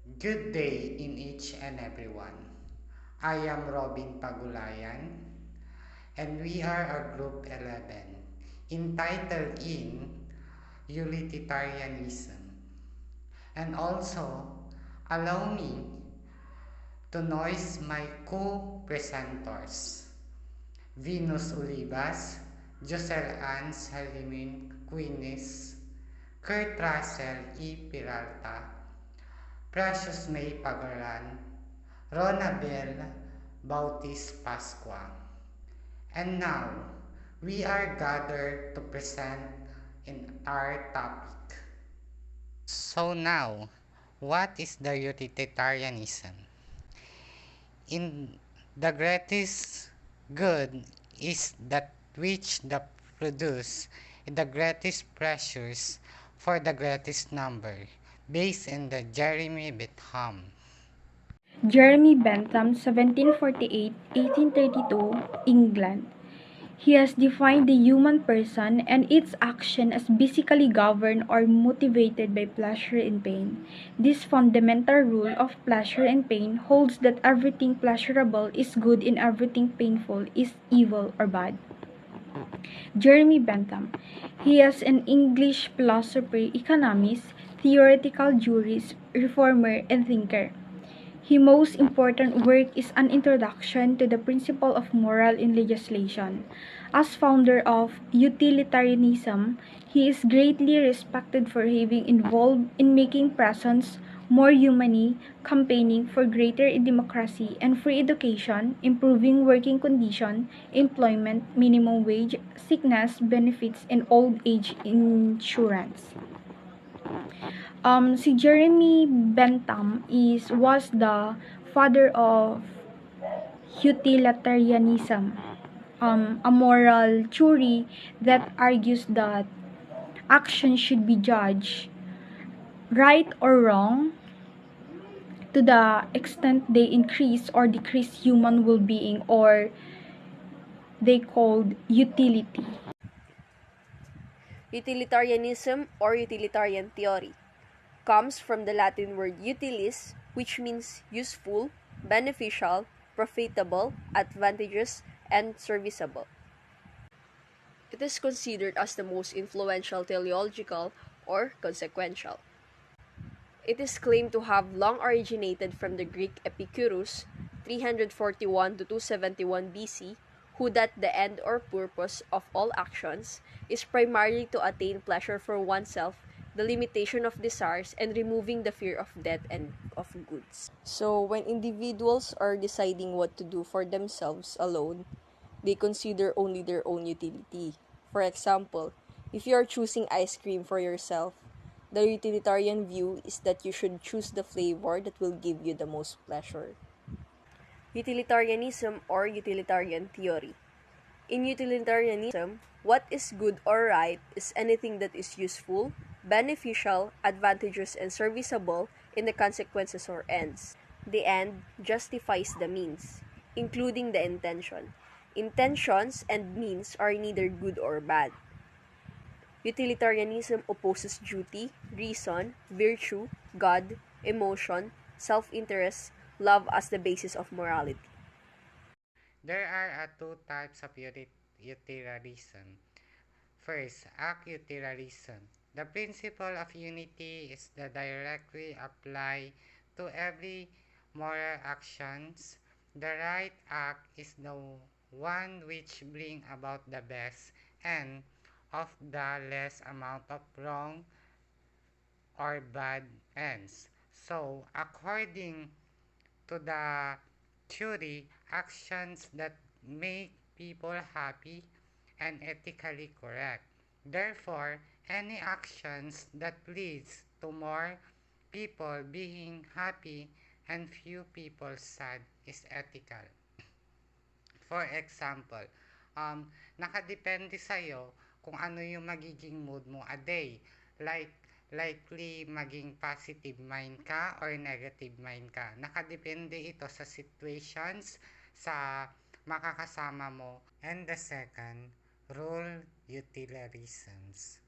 Good day in each and everyone. I am Robin Pagulayan and we are a Group 11 entitled in Utilitarianism. And also, allow me to noise my co-presenters, Venus Olivas, Josel Ann Salimin Quines, Kurt Russell E. Peralta, Precious May Pagaran, Ronabel Bautis Pasqua. And now, we are gathered to present in our topic. So now, what is the utilitarianism? In the greatest good is that which the produce the greatest pressures for the greatest number, based in the Jeremy Bentham. Jeremy Bentham, 1748-1832, England. He has defined the human person and its action as basically governed or motivated by pleasure and pain. This fundamental rule of pleasure and pain holds that everything pleasurable is good and everything painful is evil or bad. Jeremy Bentham. He is an English philosopher, economist, theoretical jurist, reformer, and thinker. His most important work is an introduction to the principle of moral in legislation. As founder of utilitarianism, he is greatly respected for having involved in making presence more humane, campaigning for greater democracy and free education, improving working conditions, employment, minimum wage, sickness benefits, and old age insurance. Si Jeremy Bentham was the father of utilitarianism, a moral theory that argues that action should be judged right or wrong to the extent they increase or decrease human well-being, or they called utility. Utilitarianism or utilitarian theory comes from the Latin word utilis, which means useful, beneficial, profitable, advantageous, and serviceable. It is considered as the most influential teleological or consequential. It is claimed to have long originated from the Greek Epicurus, 341 to 271 BC, who that the end or purpose of all actions is primarily to attain pleasure for oneself, the limitation of desires, and removing the fear of death and of goods. So, when individuals are deciding what to do for themselves alone, they consider only their own utility. For example, if you are choosing ice cream for yourself, the utilitarian view is that you should choose the flavor that will give you the most pleasure. Utilitarianism or utilitarian theory. In utilitarianism, what is good or right is anything that is useful, beneficial, advantageous, and serviceable in the consequences or ends. The end justifies the means, including the intention. Intentions and means are neither good or bad. Utilitarianism opposes duty, reason, virtue, God, emotion, self-interest, love as the basis of morality. There are two types of utilitarianism. First, utilitarianism. The principle of unity is the directly applied to every moral actions. The right act is the one which bring about the best and of the less amount of wrong or bad ends. So, according to the theory, actions that make people happy and ethically correct. Therefore, any actions that leads to more people being happy and few people sad is ethical. For example, nakadepende sa'yo kung ano yung magiging mood mo a day. Likely maging positive mind ka or negative mind ka. Nakadepende ito sa situations, sa makakasama mo. And the second, rule utilitarisms.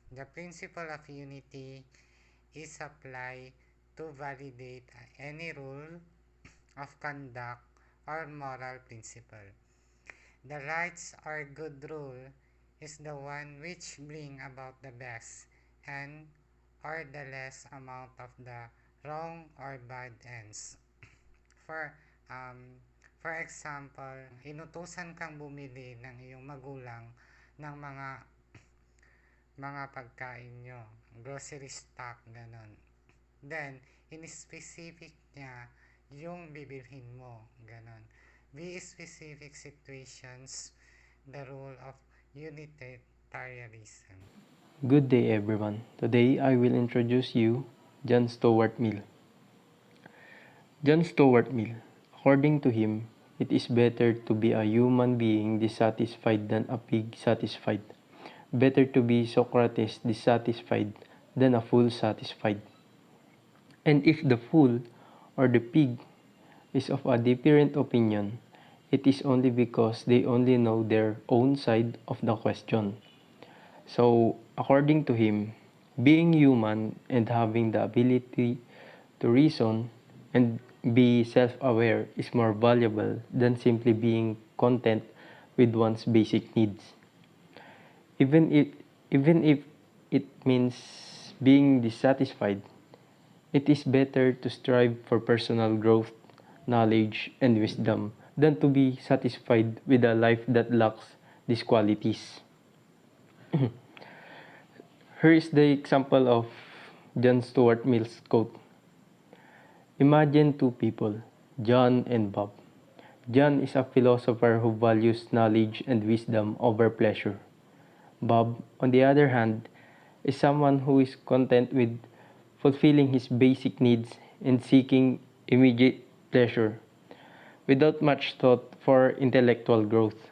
The principle of unity is applied to validate any rule of conduct or moral principle. The rights or good rule is the one which bring about the best and or the less amount of the wrong or bad ends. For um, for example, inutusan kang bumili ng iyong magulang ng mga pagkain nyo, grocery stock, ganon. Then, in-specific niya yung bibilhin mo, ganon. Be specific situations, the rule of unitarianism. Good day everyone. Today I will introduce you John Stuart Mill. John Stuart Mill. According to him, it is better to be a human being dissatisfied than a pig satisfied. Better to be Socrates dissatisfied than a fool satisfied. And if the fool or the pig is of a different opinion, it is only because they only know their own side of the question. So, according to him, being human and having the ability to reason and be self-aware is more valuable than simply being content with one's basic needs. Even if it means being dissatisfied, it is better to strive for personal growth, knowledge, and wisdom than to be satisfied with a life that lacks these qualities. Here is the example of John Stuart Mill's quote. Imagine two people, John and Bob. John is a philosopher who values knowledge and wisdom over pleasure. Bob, on the other hand, is someone who is content with fulfilling his basic needs and seeking immediate pleasure, without much thought for intellectual growth.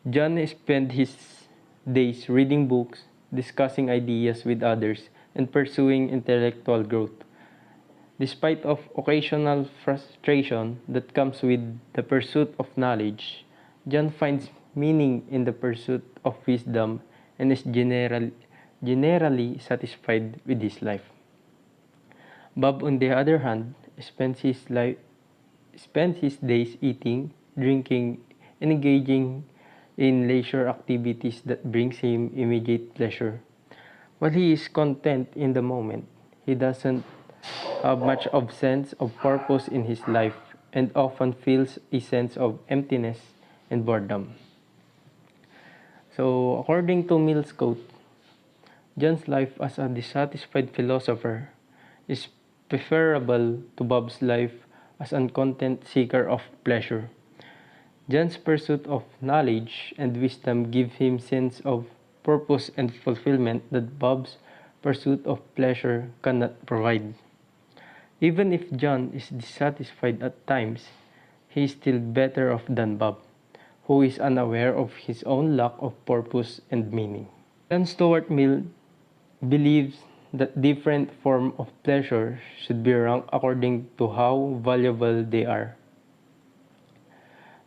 John spent his days reading books, discussing ideas with others, and pursuing intellectual growth. Despite of occasional frustration that comes with the pursuit of knowledge, John finds meaning in the pursuit of wisdom and is generally satisfied with his life. Bob, on the other hand, spends his days eating, drinking, and engaging in leisure activities that brings him immediate pleasure. While he is content in the moment, he doesn't have much of sense of purpose in his life and often feels a sense of emptiness and boredom. So, according to Mill's quote, John's life as a dissatisfied philosopher is preferable to Bob's life as a content seeker of pleasure. John's pursuit of knowledge and wisdom give him sense of purpose and fulfillment that Bob's pursuit of pleasure cannot provide. Even if John is dissatisfied at times, he is still better off than Bob, who is unaware of his own lack of purpose and meaning. John Stuart Mill believes that different forms of pleasure should be ranked according to how valuable they are.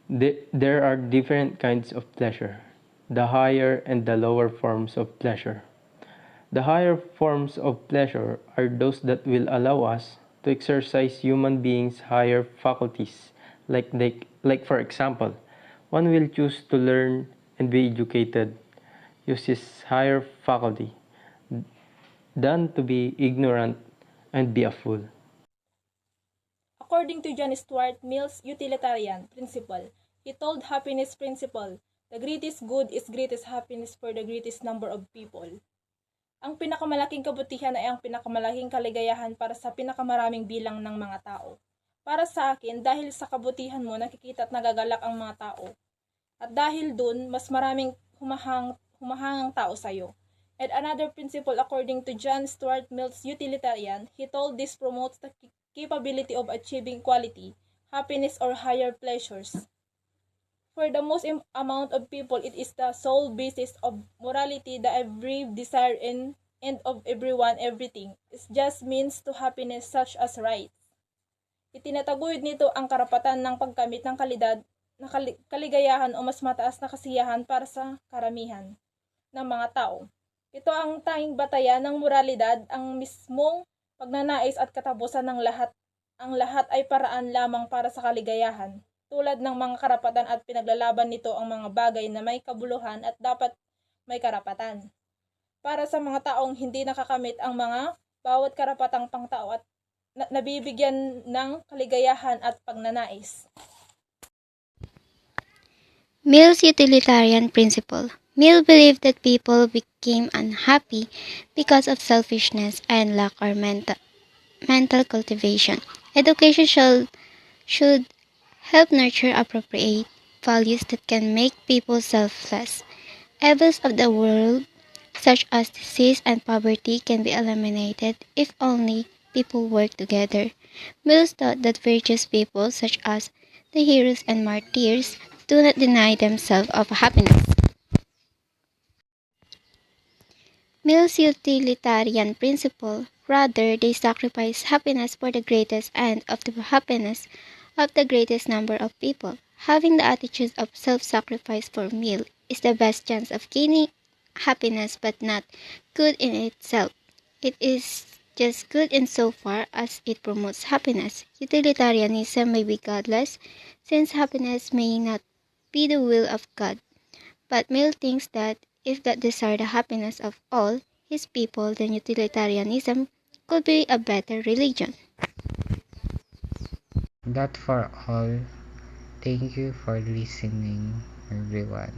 There are different kinds of pleasure, the higher and the lower forms of pleasure. The higher forms of pleasure are those that will allow us to exercise human beings' higher faculties, like for example, one will choose to learn and be educated, use his higher faculty, than to be ignorant and be a fool. According to John Stuart Mill's utilitarian principle, he told happiness principle, the greatest good is greatest happiness for the greatest number of people. Ang pinakamalaking kabutihan ay ang pinakamalaking kaligayahan para sa pinakamaraming bilang ng mga tao. Para sa akin, dahil sa kabutihan mo, nakikita at nagagalak ang mga tao. At dahil dun, mas maraming humahangang tao sa'yo. And another principle according to John Stuart Mill's utilitarian, he told this promotes the capability of achieving equality, happiness, or higher pleasures. For the most amount of people, it is the sole basis of morality, the every desire and of everyone, everything. It just means to happiness such as rights. Itinataguyod nito ang karapatan ng pagkamit ng kaligayahan o mas mataas na kasiyahan para sa karamihan ng mga tao. Ito ang tanging batayan ng moralidad, ang mismong pagnanais at katapusan ng lahat. Ang lahat ay paraan lamang para sa kaligayahan. Tulad ng mga karapatan at pinaglalaban nito ang mga bagay na may kabuluhan at dapat may karapatan. Para sa mga taong hindi nakakamit ang mga bawat karapatang pangtao at nabibigyan ng kaligayahan at pagnanais. Mill's utilitarian principle. Mill believed that people became unhappy because of selfishness and lack of mental cultivation. Education should help nurture appropriate values that can make people selfless. Evils of the world, such as disease and poverty, can be eliminated if only people work together. Mills thought that virtuous people, such as the heroes and martyrs, do not deny themselves of happiness. Mill's utilitarian principle, rather, they sacrifice happiness for the greatest end of the happiness of the greatest number of people. Having the attitude of self-sacrifice for Mill is the best chance of gaining happiness, but not good in itself. It is just good insofar as it promotes happiness. Utilitarianism may be godless, since happiness may not be the will of God. But Mill thinks that if God desired the happiness of all his people, then utilitarianism could be a better religion. That for all. Thank you for listening, everyone.